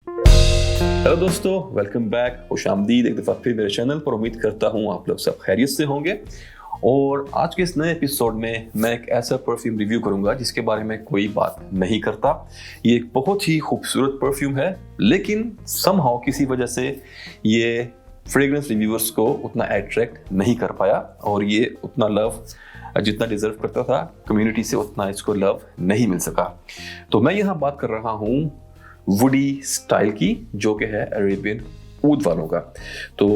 Hello दोस्तों, welcome back. खुशामदीद एक दफ़ा फिर मेरे चैनल पर। उम्मीद करता हूँ आप लोग सब खैरियत से होंगे। और आज के इस नए एपिसोड में मैं एक ऐसा परफ्यूम रिव्यू करूंगा जिसके बारे में कोई बात नहीं करता। ये एक बहुत ही खूबसूरत परफ्यूम है, लेकिन समहाउ किसी वजह से ये फ्रेग्रेंस रिव्यूअर्स को उतना अट्रैक्ट नहीं कर पाया और ये उतना लव जितना डिजर्व करता था कम्युनिटी से, उतना इसको लव नहीं मिल सका। तो मैं यहाँ बात कर रहा हूँ वुडी स्टाइल की, जो कि है अरेबियन ऊद वालों का। तो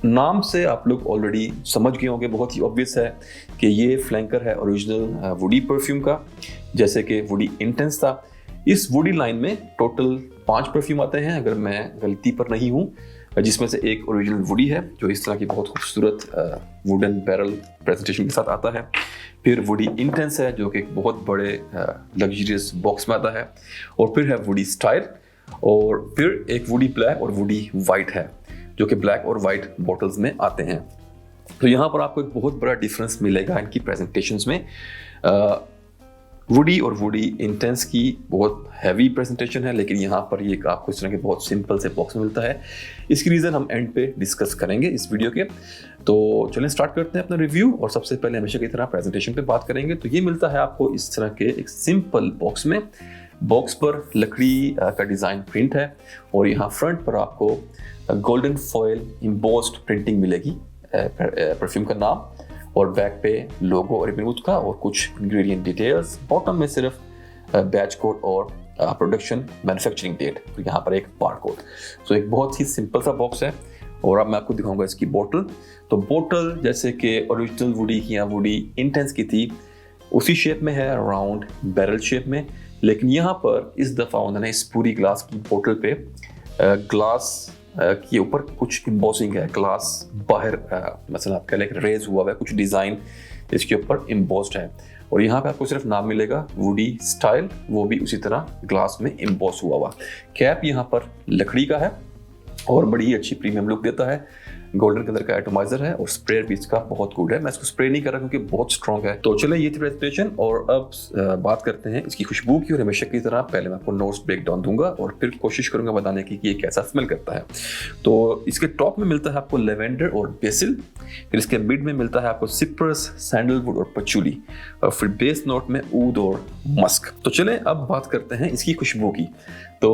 नाम से आप लोग ऑलरेडी समझ गए होंगे, बहुत ही ऑब्वियस है कि ये फ्लैंकर है ओरिजिनल वुडी परफ्यूम का, जैसे कि वुडी इंटेंस था। इस वुडी लाइन में टोटल 5 परफ्यूम आते हैं अगर मैं गलती पर नहीं हूँ, जिसमें से एक ओरिजिनल वुडी है जो इस तरह की बहुत खूबसूरत वुडन बैरल प्रेजेंटेशन के साथ आता है। फिर वुडी इंटेंस है जो कि एक बहुत बड़े लग्जरियस बॉक्स में आता है। और फिर है वुडी स्टाइल, और फिर एक वुडी ब्लैक और वुडी वाइट है जो कि ब्लैक और वाइट बॉटल्स में आते हैं। तो यहाँ पर आपको एक बहुत बड़ा डिफरेंस मिलेगा इनकी प्रेजेंटेशंस में। वुडी और वुडी इंटेंस की बहुत हैवी प्रेजेंटेशन है, लेकिन यहाँ पर ये आपको इस तरह के बहुत सिंपल से बॉक्स में मिलता है। इसकी रीज़न हम एंड पे डिस्कस करेंगे इस वीडियो के। तो चलें स्टार्ट करते हैं अपना रिव्यू। और सबसे पहले हमेशा की तरह प्रेजेंटेशन पे बात करेंगे। तो ये मिलता है आपको इस तरह के एक सिंपल बॉक्स में। बॉक्स पर लकड़ी का डिज़ाइन प्रिंट है और यहाँ फ्रंट पर आपको गोल्डन फॉयल इम्बोस्ड प्रिंटिंग मिलेगी, परफ्यूम का नाम, और बैक पे लोगो और अरेबियन ऊद का और कुछ इंग्रेडिएंट डिटेल्स। बॉटम में सिर्फ बैच कोड और प्रोडक्शन मैन्युफैक्चरिंग डेट, और यहाँ पर एक बार कोड। तो एक बहुत ही सिंपल सा बॉक्स है। और अब मैं आपको दिखाऊंगा इसकी बोतल। तो बोतल जैसे कि ओरिजिनल वुडी की या वुडी इंटेंस की थी उसी शेप में है, राउंड बैरल शेप में। लेकिन यहाँ पर इस दफ़ा उन्होंने इस पूरी ग्लास की बोतल पे ग्लास के ऊपर कुछ इम्बोसिंग है। ग्लास बाहर मतलब आप कह लें रेज हुआ है, कुछ डिज़ाइन इसके ऊपर इम्बोस्ड है। और यहाँ पे आपको सिर्फ नाम मिलेगा वुडी स्टाइल, वो भी उसी तरह ग्लास में इम्बोस हुआ। कैप यहाँ पर लकड़ी का है और बड़ी ही अच्छी प्रीमियम लुक देता है। गोल्डन कलर का एटोमाइजर है और स्प्रे भी इसका बहुत गुड है। मैं इसको स्प्रे नहीं कर रहा क्योंकि बहुत स्ट्रॉन्ग है। तो चले ये थी प्रेजेंटेशन, और अब बात करते हैं इसकी खुशबू की। और हमेशा की तरह पहले मैं आपको नोट्स ब्रेक डाउन दूंगा और फिर कोशिश करूंगा बताने की कि ये कैसा स्मेल करता है। तो इसके टॉप में मिलता है आपको लेवेंडर और बेसिल, फिर इसके मिड में मिलता है आपको सिप्रस, सैंडलवुड और पचूली, और फिर बेस नोट में ऊद और मस्क। तो चले अब बात करते हैं इसकी खुशबू की। तो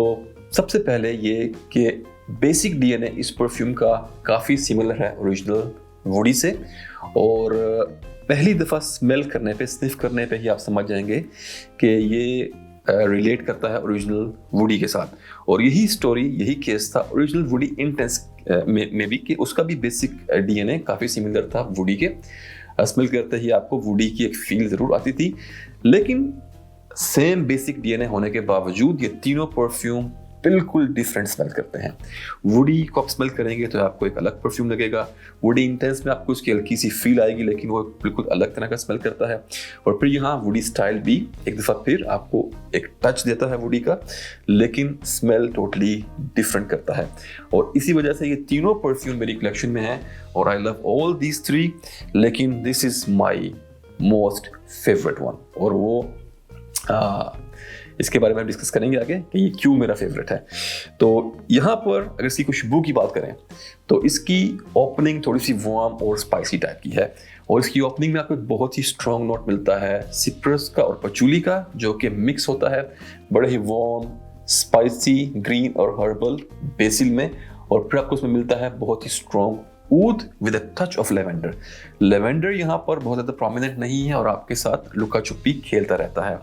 सबसे पहले ये कि बेसिक डीएनए इस परफ्यूम का काफ़ी सिमिलर है ओरिजिनल वुडी से, और पहली दफ़ा स्मेल करने पे, स्निफ करने पे ही आप समझ जाएंगे कि ये रिलेट करता है ओरिजिनल वुडी के साथ। और यही स्टोरी, यही केस था ओरिजिनल वुडी इंटेंस में भी, कि उसका भी बेसिक डीएनए काफ़ी सिमिलर था वुडी के। स्मेल करते ही आपको वुडी की एक फील ज़रूर आती थी, लेकिन सेम बेसिक डीएनए होने के बावजूद ये तीनों परफ्यूम बिल्कुल डिफरेंट स्मेल करते हैं। वुडी को आप स्मेल करेंगे तो आपको एक अलग परफ्यूम लगेगा। वुडी इंटेंस में आपको उसकी हल्की सी फील आएगी, लेकिन वो बिल्कुल अलग तरह का स्मेल करता है। और फिर यहाँ वुडी स्टाइल भी एक दफ़ा फिर आपको एक टच देता है वुडी का, लेकिन स्मेल टोटली डिफरेंट करता है। और इसी वजह से ये तीनों परफ्यूम मेरी कलेक्शन में है और आई लव ऑल दीज 3, लेकिन this is my most favourite one. और वो इसके बारे में डिस्कस करेंगे आगे कि ये क्यों मेरा फेवरेट है। तो यहाँ पर अगर इसकी खुशबू की बात करें तो इसकी ओपनिंग थोड़ी सी वार्म और स्पाइसी टाइप की है। और इसकी ओपनिंग में आपको एक बहुत ही स्ट्रॉन्ग नोट मिलता है सिट्रस का और पचूली का, जो कि मिक्स होता है बड़े ही वार्म, स्पाइसी, ग्रीन और हर्बल बेसिल में। और फिर आपको उसमें मिलता है बहुत ही strong oud with a touch of lavender. Lavender यहाँ पर बहुत ज़्यादा प्रोमिनेंट नहीं है और आपके साथ लुका छुपी खेलता रहता है।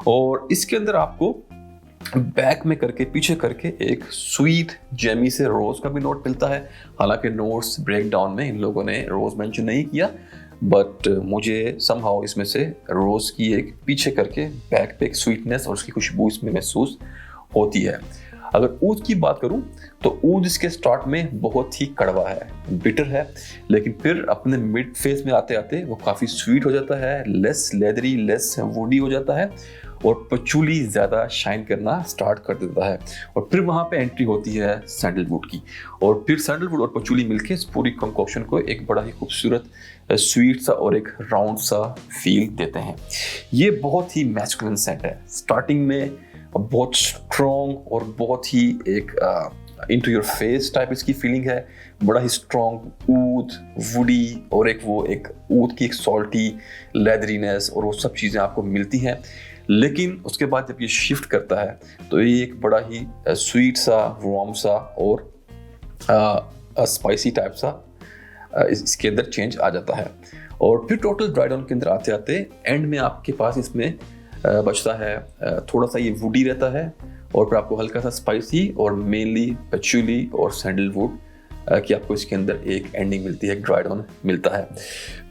और इसके अंदर आपको बैक में करके, पीछे करके एक स्वीट जेमी से रोज का भी नोट मिलता है। हालांकि नोट्स ब्रेक डाउन में इन लोगों ने रोज मेंशन नहीं किया, बट मुझे समहाउ इसमें से रोज की एक पीछे करके बैक पे एक स्वीटनेस और उसकी खुशबू इसमें महसूस होती है। अगर ऊद की बात करूं तो ऊद इसके स्टार्ट में बहुत ही कड़वा है, बिटर है, लेकिन फिर अपने मिड फेज में आते आते वो काफ़ी स्वीट हो जाता है, लेस लेदरी, लेस वुडी हो जाता है और पचूली ज़्यादा शाइन करना स्टार्ट कर देता है। और फिर वहाँ पे एंट्री होती है सैंडलवुड की, और फिर सैंडलवुड और पचूली मिलके इस पूरी कंकोक्शन को एक बड़ा ही खूबसूरत स्वीट सा और एक राउंड सा फील देते हैं। ये बहुत ही मैस्कुलिन सेंट है स्टार्टिंग में, बहुत स्ट्रॉन्ग और बहुत ही एक इनटू योर फेस टाइप इसकी फीलिंग है। बड़ा ही स्ट्रॉन्ग ऊद, वुडी और एक ऊद की एक सॉल्टी लेदरीनेस और वो सब चीज़ें आपको मिलती हैं। लेकिन उसके बाद जब ये शिफ्ट करता है तो ये एक बड़ा ही स्वीट सा, वार्म सा और स्पाइसी टाइप सा इसके अंदर चेंज आ जाता है। और फिर टोटल ड्राई डाउन के अंदर आते आते एंड में आपके पास इसमें बचता है थोड़ा सा ये वुडी रहता है और फिर आपको हल्का सा स्पाइसी और मेनली पैचुली और सैंडलवुड कि आपको इसके अंदर एक एंडिंग मिलती है, एक ड्राई डाउन मिलता है।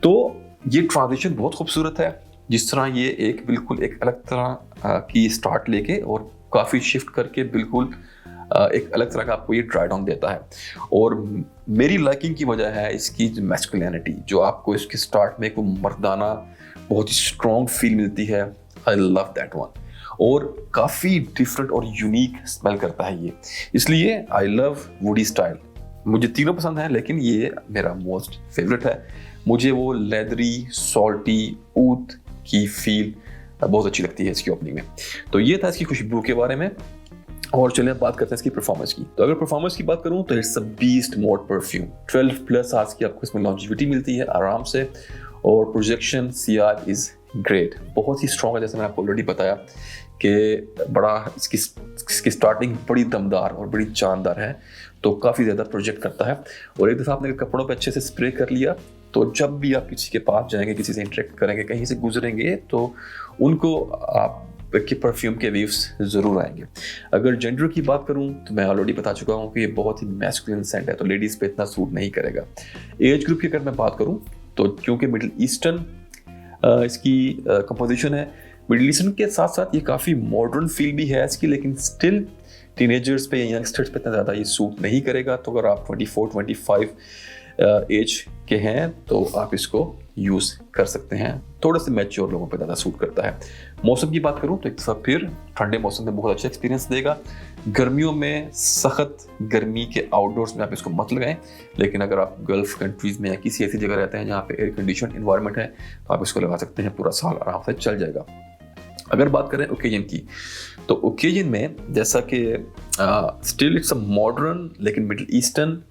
तो ये ट्रांजिशन बहुत खूबसूरत है, जिस तरह ये एक बिल्कुल एक अलग तरह की स्टार्ट लेके और काफ़ी शिफ्ट करके बिल्कुल एक अलग तरह का आपको ये ड्राई डाउन देता है। और मेरी लाइकिंग की वजह है इसकी मैस्कुलिनिटी, जो आपको इसके स्टार्ट में एक मर्दाना बहुत ही स्ट्रॉन्ग फील मिलती है। I love that one. और काफ़ी डिफरेंट और यूनिक स्मेल करता है ये, इसलिए आई लव वुडी स्टाइल। मुझे तीनों पसंद है लेकिन ये मेरा मोस्ट फेवरेट है। मुझे वो लेदरी सॉल्टी ऊद की फील बहुत अच्छी लगती है इसकी ओपनिंग में। तो ये था इसकी खुशबू के बारे में। और चलिए अब बात करते हैं इसकी परफॉर्मेंस की। तो अगर परफॉर्मेंस की बात करूं तो it's a beast mode perfume. 12+ hours की आपको इसमें लॉन्जिविटी मिलती है आराम से, और प्रोजेक्शन CR इज ग्रेट, बहुत ही स्ट्रॉन्ग है। जैसे मैंने आपको ऑलरेडी बताया कि बड़ा इसकी स्टार्टिंग बड़ी दमदार और बड़ी जानदार है, तो काफ़ी ज़्यादा प्रोजेक्ट करता है। और एक दफ़ा आपने कपड़ों पे अच्छे से स्प्रे कर लिया तो जब भी आप किसी के पास जाएंगे, किसी से इंटरेक्ट करेंगे, कहीं से गुजरेंगे, तो उनको आप के परफ्यूम के वेव्स ज़रूर आएंगे। अगर जेंडर की बात करूं तो मैं ऑलरेडी बता चुका हूं कि ये बहुत ही मैस्कुलिन सेंट है, तो लेडीज़ पे इतना सूट नहीं करेगा। एज ग्रुप की अगर मैं बात करूं तो क्योंकि मिडिल ईस्टर्न इसकी कंपोजिशन है, मिडिल ईस्टर्न के साथ साथ ये काफ़ी मॉडर्न फील भी है इसकी, लेकिन स्टिल टीनेजर्स पे, यंगस्टर्स पे इतना ज़्यादा ये सूट नहीं करेगा। तो अगर आप 24-25 एज के हैं तो आप इसको यूज़ कर सकते हैं। थोड़े से मैच्योर लोगों पे ज़्यादा सूट करता है। मौसम की बात करूं तो एक दफ़ा फिर ठंडे मौसम में बहुत अच्छा एक्सपीरियंस देगा। गर्मियों में सख्त गर्मी के आउटडोर्स में आप इसको मत लगाएं, लेकिन अगर आप गल्फ कंट्रीज़ में या किसी ऐसी जगह रहते हैं जहाँ पे एयर कंडीशन इन्वायरमेंट है तो आप इसको लगा सकते हैं, पूरा साल आराम से चल जाएगा। अगर बात करें ओकेजन की, तो ओकेजन में जैसा कि स्टिल इट्स अ मॉडर्न लेकिन मिडिल ईस्टर्न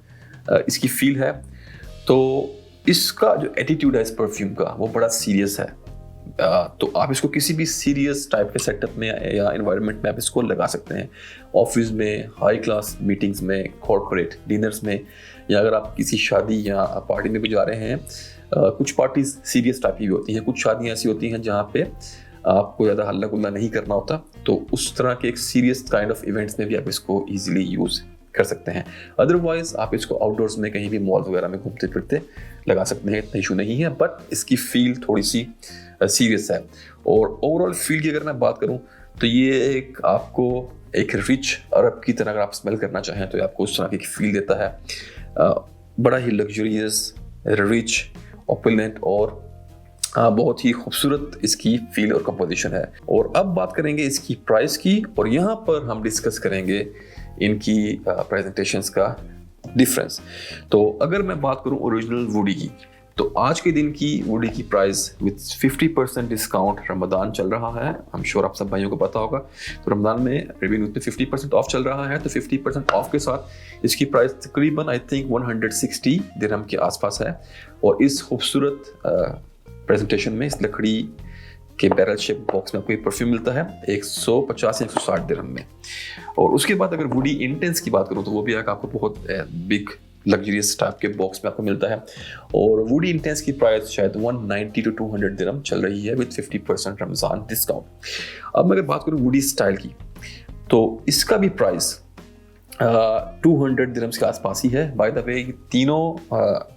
इसकी फील है, तो इसका जो एटीट्यूड है इस परफ्यूम का वो बड़ा सीरियस है। तो आप इसको किसी भी सीरियस टाइप के सेटअप में या एनवायरनमेंट में आप इसको लगा सकते हैं। ऑफिस में, हाई क्लास मीटिंग्स में, कॉर्पोरेट डिनर्स में, या अगर आप किसी शादी या पार्टी में भी जा रहे हैं। कुछ पार्टीज सीरियस टाइप की भी होती हैं, कुछ शादियाँ ऐसी होती हैं जहाँ पे आपको ज़्यादा हल्ला गुल्ला नहीं करना होता, तो उस तरह के एक सीरियस काइंड ऑफ इवेंट्स में भी आप इसको ईजिली यूज़ कर सकते हैं। अदरवाइज आप इसको आउटडोर्स में कहीं भी मॉल वगैरह में घूमते फिरते लगा सकते हैं, इतना इशू नहीं है। बट इसकी फील थोड़ी सी सीरियस है। और ओवरऑल फील की अगर मैं बात करूं तो ये एक आपको एक रिच अरब की तरह अगर आप स्मेल करना चाहें तो आपको उस तरह की फील देता है। बड़ा ही लग्जरियस, रिच, ओपुलेंट और बहुत ही खूबसूरत इसकी फील और कंपोजिशन है। और अब बात करेंगे इसकी प्राइस की, और यहाँ पर हम डिस्कस करेंगे इनकी प्रेजेंटेशंस का डिफरेंस। तो अगर मैं बात करूं ओरिजिनल वुडी की, तो आज के दिन की वुडी की प्राइस विद 50% डिस्काउंट, रमज़ान चल रहा है, आई एम श्योर आप सब भाइयों को पता होगा। तो रमज़ान में रेबिन ऊद पे 50% ऑफ चल रहा है, तो 50% ऑफ के साथ इसकी प्राइस तकरीबन आई थिंक 160 दिरहम के आसपास है। और इस खूबसूरत प्रेजेंटेशन में इस लकड़ी के बैरल शेप बॉक्स में आपको ये परफ्यूम मिलता है 150-160 दिरहम में। और उसके बाद अगर वुडी इंटेंस की बात करूँ तो वो भी आपको बहुत बिग लग्जरियस टाइप के बॉक्स में आपको मिलता है। और वुडी इंटेंस की प्राइस शायद 190-200 दिरहम चल रही है विद 50% रमज़ान डिस्काउंट। अब मैं अगर बात करूँ वुडी स्टाइल की, तो इसका भी प्राइस 200 दिरहम्स के आसपास ही है। बाय द वे तीनों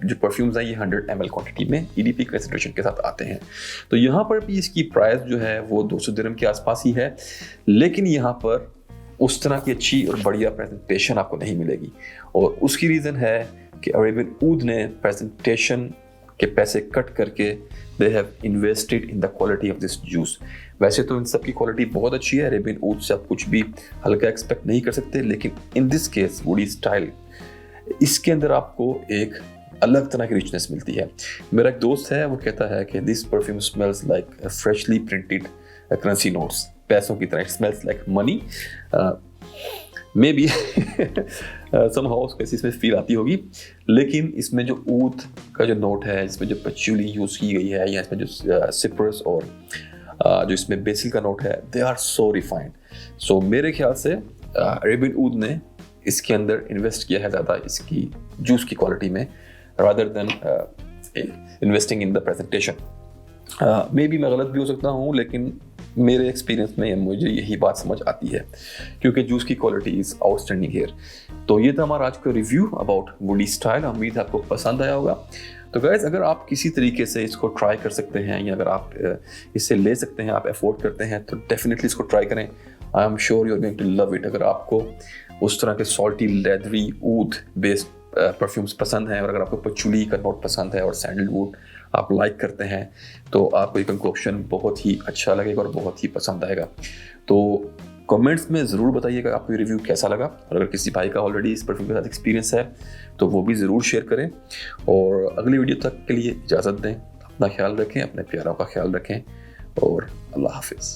जो परफ्यूम्स हैं ये 100 ml क्वांटिटी में EDP कंसंट्रेशन के साथ आते हैं। तो यहाँ पर भी इसकी प्राइस जो है वो 200 दिरहम के आसपास ही है, लेकिन यहाँ पर उस तरह की अच्छी और बढ़िया प्रेजेंटेशन आपको नहीं मिलेगी। और उसकी रीज़न है कि अरेबियन ऊद ने प्रेजेंटेशन के पैसे कट करके they have invested in the quality of this juice. वैसे तो इन सब की क्वालिटी बहुत अच्छी है, अरेबियन ऊद से आप कुछ भी हल्का एक्सपेक्ट नहीं कर सकते, लेकिन in this case woody style, इसके अंदर आपको एक अलग तरह की रिचनेस मिलती है। मेरा एक दोस्त है, वो कहता है कि this perfume smells like freshly printed currency notes. पैसों की तरह, it smells like money. May be somehow कैसी इसमें फील आती होगी, लेकिन इसमें जो ऊद का जो नोट है, इसमें जो पचूली यूज़ की गई है, या इसमें जो सिप्रस और जो इसमें बेसिल का नोट है, दे आर सो रिफाइंड। सो मेरे ख्याल से अरेबियन ऊद ने इसके अंदर इन्वेस्ट किया है ज़्यादा इसकी जूस की क्वालिटी में, rather than investing in the presentation. May be मैं गलत भी हो सकता हूँ, लेकिन मेरे एक्सपीरियंस में मुझे यही बात समझ आती है, क्योंकि जूस की क्वालिटी इज़ आउटस्टैंडिंग हियर। तो ये था हमारा आज का रिव्यू अबाउट वुडी स्टाइल। उम्मीद है आपको पसंद आया होगा। तो गाइस, अगर आप किसी तरीके से इसको ट्राई कर सकते हैं, या अगर आप इसे ले सकते हैं, आप अफोर्ड करते हैं, तो डेफिनेटली इसको ट्राई करें। I am sure you are going to love it. अगर आपको उस तरह के सॉल्टी लेदरी ऊद बेस्ड परफ्यूम्स पसंद हैं, और अगर आपको पचूली का नोट पसंद है और सैंडलवुड आप लाइक करते हैं, तो आपको ये कंक्लूजन बहुत ही अच्छा लगेगा और बहुत ही पसंद आएगा। तो कमेंट्स में ज़रूर बताइएगा आपको ये रिव्यू कैसा लगा, और अगर किसी भाई का ऑलरेडी इस परफ्यूम के साथ एक्सपीरियंस है तो वो भी ज़रूर शेयर करें। और अगली वीडियो तक के लिए इजाज़त दें। अपना ख्याल रखें, अपने प्यारों का ख्याल रखें, और अल्लाह हाफिज़।